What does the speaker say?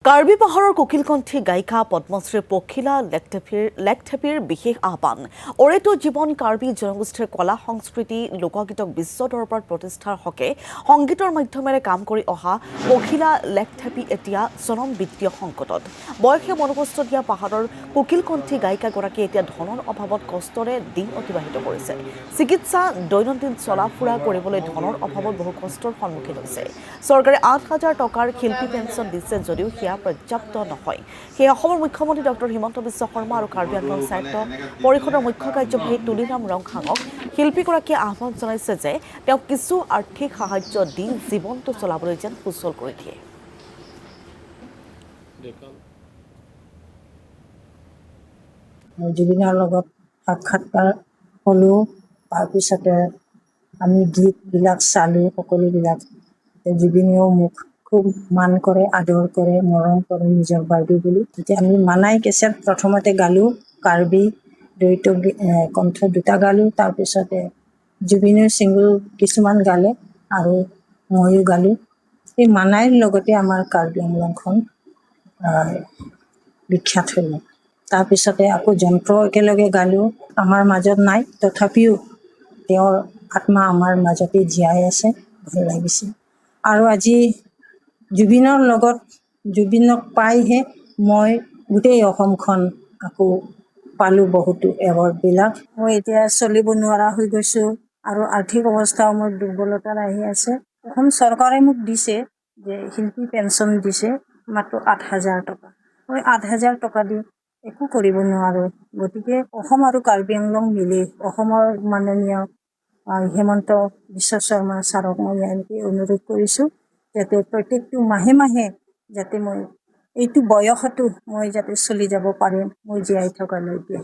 কাৰ্বি পাহাৰৰ কোকিলকণ্ঠী গায়িকা পদ্মশ্ৰী পখিলা লেকথেপিৰ বিশেষ আহ্বান অৰেতো জীৱন কাৰ্বি জনগোষ্ঠীৰ কলা সংস্কৃতি লোকগীতক বিশ্ব দৰবাৰত প্ৰতিষ্ঠাৰ হকে সংগীতৰ মাধ্যমেৰে কাম কৰি অহা পখিলা লেকথেপি এতিয়া চৰম বিত্তীয় সংকটত বয়সে মনোকষ্ট দিয়া পাহাৰৰ কোকিলকণ্ঠী গায়িকাগৰাকী এতিয়া ধনৰ অভাৱত কষ্টৰে দিন অতিবাহিত কৰিছে চিকিৎসা দৈনন্দিন চলা ফুৰা কৰিবলৈ ধনৰ অভাৱত বহু কষ্টৰ সন্মুখীন হৈছে চৰকাৰে ৮,০০০ টকাৰ শিল্পী পেঞ্চন দিছে যদিও পৰ্যাপ্ত নহয় সেই অসমৰ মুখ্যমন্ত্ৰী ডক্টৰ হিমন্ত বিশ্ব শৰ্মা আৰু কাৰ্বি আংলং সাহিত্য পৰিষদৰ মুখ্য কাৰ্যবাহী তুলিৰাম ৰংহাঙক শিল্পীগৰাকীয়ে আহ্বান জনাইছে যে তেওঁ কিছু আৰ্থিক সাহায্য দি জীৱনটো চলাবলৈ যেন সুচল কৰি দিয়ে জুবিনৰ লগত সাক্ষাৎকাৰ হ'লো তাৰপিছতে আমি গীতবিলাক চালোঁ সকলোবিলাক জুবিনেও মোক খুব মান কৰে আদৰ কৰে মৰম কৰে নিজৰ বাইদেউ বুলি তেতিয়া আমি মানাই কেছেট প্ৰথমতে গালোঁ কাৰ্বি দ্বৈত কণ্ঠ দুটা গালোঁ তাৰপিছতে জুবিনেও ছিংগল কিছুমান গালে আৰু ময়ো গালোঁ এই মানাইৰ লগতে আমাৰ কাৰ্বি আংলংখন বিখ্যাত হ'ল তাৰপিছতে আকৌ যন্ত্ৰ একেলগে গালোঁ আমাৰ মাজত নাই তথাপিও তেওঁৰ আত্মা আমাৰ মাজতে জীয়াই আছে ভাল লাগিছে আৰু আজি জুবিনৰ লগত জুবিনক পাইহে মই গোটেই অসমখন আকৌ পালোঁ বহুতো এৱাৰ্ডবিলাক মই এতিয়া চলিব নোৱাৰা হৈ গৈছোঁ আৰু আৰ্থিক অৱস্থাও মোৰ দুৰ্বলতাত আহি আছে অসম চৰকাৰে মোক দিছে যে শিল্পী পেঞ্চন দিছে মাত্ৰ ৮,০০০ টকা মই ৮,০০০ টকা দি একো কৰিব নোৱাৰোঁ গতিকে অসম আৰু কাৰ্বি আংলং মিলি অসমৰ মাননীয় হিমন্ত বিশ্ব শৰ্মা ছাৰক মই এনেকৈ অনুৰোধ কৰিছোঁ যাতে প্ৰত্যেকটো মাহে মাহে যাতে মই এইটো বয়সতো মই যাতে চলি যাব পাৰিম মই জীয়াই থকালৈকে